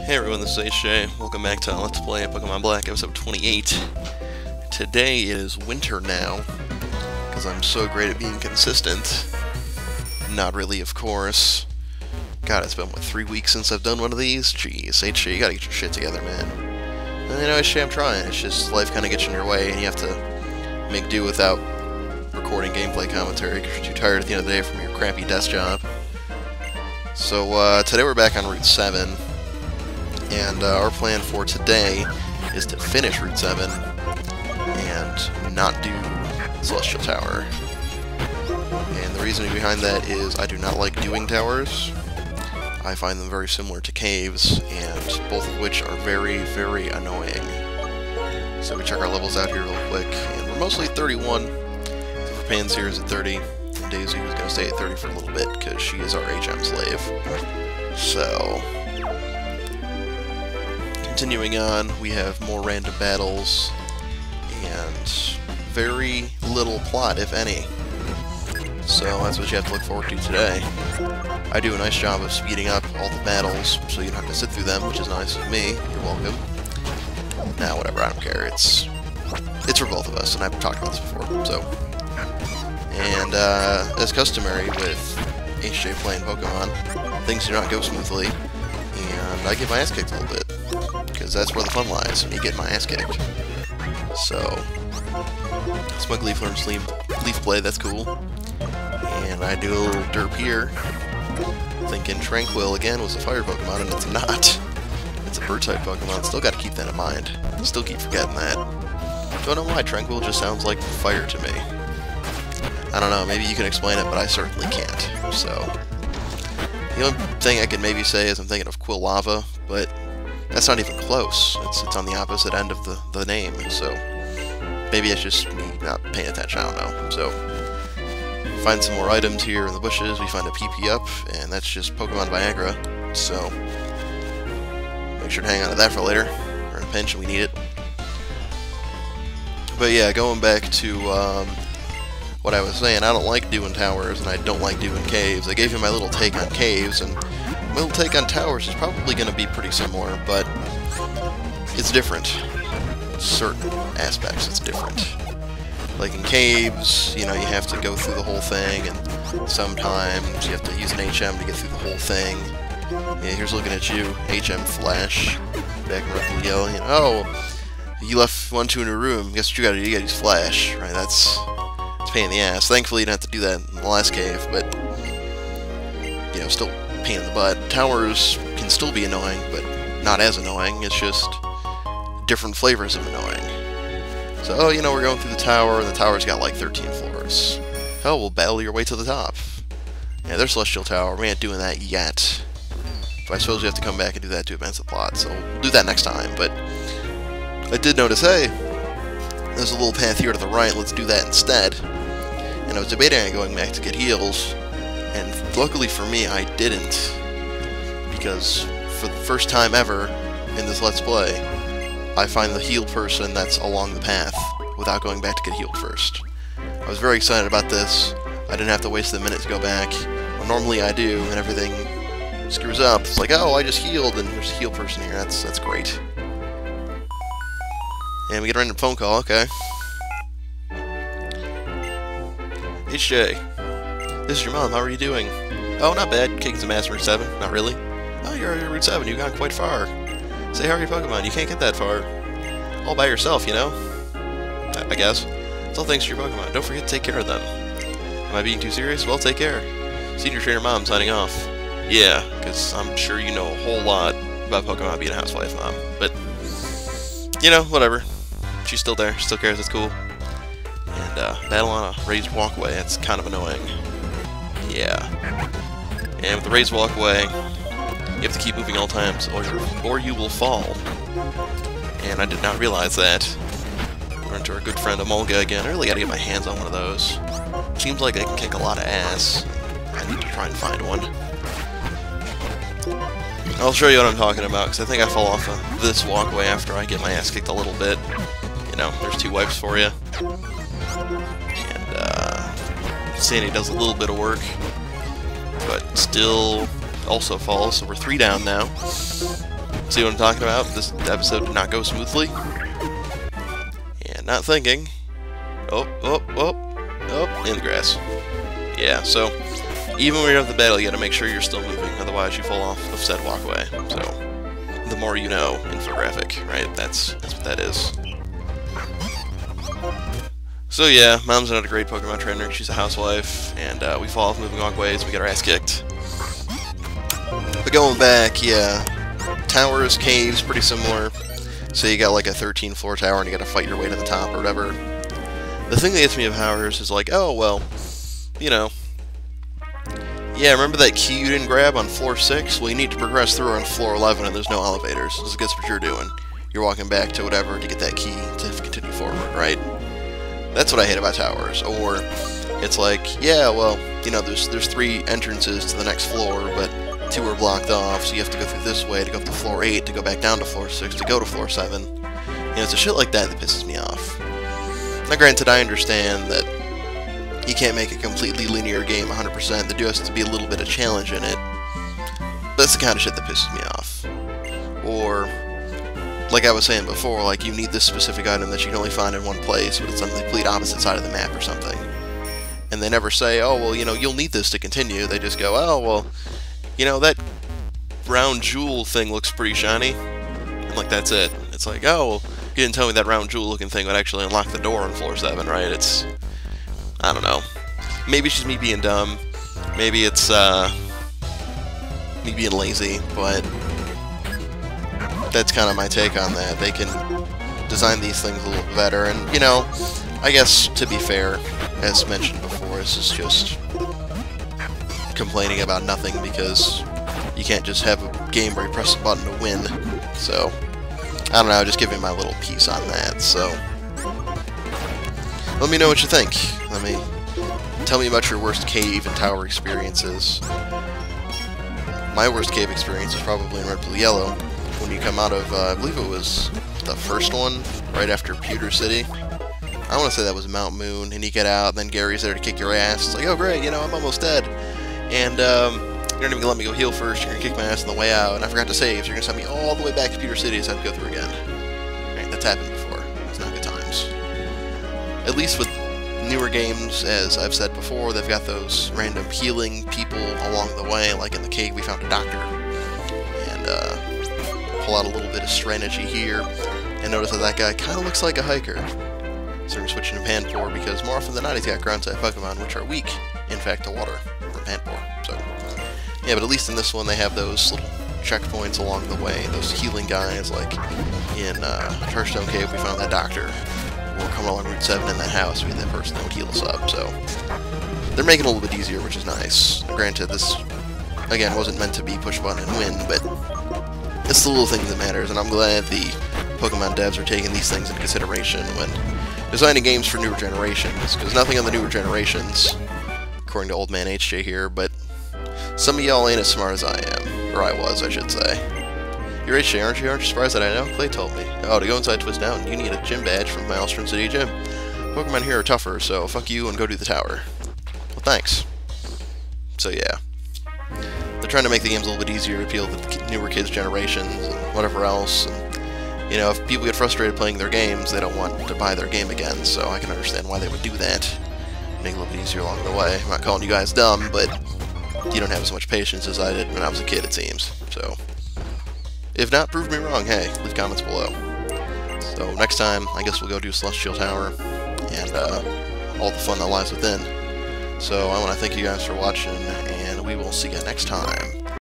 Hey everyone, this is HeeroJay. Welcome back to Let's Play Pokemon Black, episode 28. Today is winter now, because I'm so great at being consistent. Not really, of course. God, it's been, what, 3 weeks since I've done one of these? Jeez, HeeroJay, you gotta get your shit together, man. And you know, HeeroJay, I'm trying. It's just life kind of gets in your way, and you have to make do without recording gameplay commentary, because you're too tired at the end of the day from your crappy desk job. So, today we're back on Route 7. And our plan for today is to finish Route 7 and not do Celestial Tower. And the reasoning behind that is I do not like doing towers. I find them very similar to caves, and both of which are very, very annoying. So we check our levels out here real quick, and we're mostly 31. For Pansear is at 30, and Daisy was going to stay at 30 for a little bit, because she is our HM slave. So... continuing on, we have more random battles, and very little plot, if any. So that's what you have to look forward to today. I do a nice job of speeding up all the battles, so you don't have to sit through them, which is nice of me. You're welcome. Nah, whatever, I don't care. It's for both of us, and I've talked about this before, so. And, as customary with HeeroJay playing Pokemon, things do not go smoothly, and I get my ass kicked a little bit. Because that's where the fun lies, when you get my ass kicked. So, Smug Leaf learns Leaf Blade, that's cool. And I do a little derp here, thinking Tranquil again was a fire Pokemon, and it's not. It's a bird-type Pokemon, still gotta keep that in mind. Still keep forgetting that. Don't know why, Tranquil just sounds like fire to me. I don't know, maybe you can explain it, but I certainly can't. So, the only thing I can maybe say is I'm thinking of Quilava, but that's not even close. It's on the opposite end of the name, so maybe it's just me not paying attention, I don't know. So, find some more items here in the bushes, we find a PP up, and that's just Pokemon Viagra, so make sure to hang on to that for later. We're in a pinch and we need it. But yeah, going back to what I was saying, I don't like doing towers, and I don't like doing caves. I gave you my little take on caves, and my little take on towers is probably going to be pretty similar, but it's different. Certain aspects, it's different. Like in caves, you know, you have to go through the whole thing, and sometimes you have to use an HM to get through the whole thing. Yeah, here's looking at you, HM Flash, back in Red Blue Yellow. You know, oh, you left 1-2 in a room. Guess what you gotta do? You gotta use Flash, right? It's a pain in the ass. Thankfully, you didn't have to do that in the last cave, but you know, still pain in the butt. Towers can still be annoying, but not as annoying. It's just different flavors of annoying. So, oh, you know, we're going through the tower, and the tower's got like 13 floors. Oh, we'll battle your way to the top. Yeah, there's Celestial Tower. We ain't doing that yet. But I suppose we have to come back and do that to advance the plot, so we'll do that next time. But I did notice, hey, there's a little path here to the right, let's do that instead. And I was debating on going back to get heals, and luckily for me, I didn't, because for the first time ever in this Let's Play, I find the healed person that's along the path without going back to get healed first. I was very excited about this. I didn't have to waste a minute to go back. Well, normally I do, and everything screws up. It's like, oh, I just healed, and there's a healed person here. That's great. And we get a random phone call, okay. HeeroJay, this is your mom, how are you doing? Oh, not bad, kicking some ass in Route 7, not really. Oh, you're at Route 7, you've gone quite far. Say hi to your Pokemon, you can't get that far. All by yourself, you know? I guess. It's all thanks to your Pokemon, don't forget to take care of them. Am I being too serious? Well, take care. Senior Trainer Mom signing off. Yeah, because I'm sure you know a whole lot about Pokemon being a housewife, Mom. But, you know, whatever. She's still there, still cares, it's cool. And, battle on a raised walkway, that's kind of annoying. Yeah. And with the raised walkway, you have to keep moving all times, or you will fall. And I did not realize that. Run into our good friend Amolga again. I really gotta get my hands on one of those. Seems like I can kick a lot of ass. I need to try and find one. I'll show you what I'm talking about, because I think I fall off of this walkway after I get my ass kicked a little bit. You know, there's 2 wipes for you. And, Sandy does a little bit of work, but still also falls, so we're 3 down now. See what I'm talking about? This episode did not go smoothly. And not thinking. Oh, in the grass. Yeah, so even when you're at the battle, you gotta make sure you're still moving, otherwise you fall off of said walkway. So, the more you know, infographic, right? That's what that is. So yeah, Mom's not a great Pokemon trainer, she's a housewife, and we fall off moving walkways, we get our ass kicked. But going back, yeah, towers, caves, pretty similar. So you got like a 13-floor tower and you gotta fight your way to the top or whatever. The thing that gets me of towers is like, oh, well, you know, yeah, remember that key you didn't grab on floor 6? Well, you need to progress through on floor 11 and there's no elevators. So guess what you're doing? You're walking back to whatever to get that key to continue forward, right? That's what I hate about towers. Or it's like, yeah, well, you know, there's 3 entrances to the next floor, but 2 are blocked off, so you have to go through this way to go up to floor 8, to go back down to floor 6, to go to floor 7. You know, it's a shit like that that pisses me off. Now, granted, I understand that you can't make a completely linear game 100%. There has to be a little bit of challenge in it. That's the kind of shit that pisses me off. Or, like I was saying before, like you need this specific item that you can only find in one place, but it's on the complete opposite side of the map or something. And they never say, oh, well, you know, you'll need this to continue. They just go, oh, well, you know, that round jewel thing looks pretty shiny. And, like, that's it. It's like, oh, well, you didn't tell me that round jewel looking thing would actually unlock the door on floor 7, right? It's, I don't know. Maybe it's just me being dumb. Maybe it's, me being lazy, but that's kind of my take on that. They can design these things a little better, and, you know, I guess, to be fair, as mentioned before, this is just complaining about nothing, because you can't just have a game where you press a button to win. So, I don't know, just giving my little piece on that. So, let me know what you think. Tell me about your worst cave and tower experiences. My worst cave experience is probably in Red, Blue, Yellow, when you come out of, I believe it was the first one, right after Pewter City. I want to say that was Mount Moon, and you get out, and then Gary's there to kick your ass. It's like, oh great, you know, I'm almost dead. And, you're not even gonna let me go heal first, you're gonna kick my ass on the way out, and I forgot to save, so you're gonna send me all the way back to Pewter City so I have to go through again. Right, that's happened before. It's not good times. At least with newer games, as I've said before, they've got those random healing people along the way, like in the cave we found a doctor, and, pull out a little bit of strategy here, and notice that that guy kinda looks like a hiker. So we're switching to Panpour, because more often than not he's got ground-type Pokemon, which are weak, in fact, to water from Panpour. So, yeah, but at least in this one they have those little checkpoints along the way, those healing guys, like in Charstone Cave we found that doctor, or coming along Route 7 in that house, we had that person that would heal us up, so they're making it a little bit easier, which is nice. Granted, this, again, wasn't meant to be push button and win, but it's the little thing that matters, and I'm glad the Pokemon devs are taking these things into consideration when designing games for newer generations, because nothing on the newer generations, according to Old Man HeeroJay here, but some of y'all ain't as smart as I am, or I was, I should say. You're HeeroJay, aren't you? Aren't you surprised that I know? Clay told me. Oh, to go inside Twist Down, you need a gym badge from Maelstrom City Gym. Pokemon here are tougher, so fuck you and go do the tower. Well, thanks. So yeah. They're trying to make the games a little bit easier to appeal to the newer kids' generations and whatever else. And, you know, if people get frustrated playing their games, they don't want to buy their game again, so I can understand why they would do that. Make it a little bit easier along the way. I'm not calling you guys dumb, but you don't have as much patience as I did when I was a kid, it seems. So, if not, prove me wrong. Hey, leave comments below. So, next time, I guess we'll go do Celestial Tower and all the fun that lies within. So, I want to thank you guys for watching, and we will see you next time.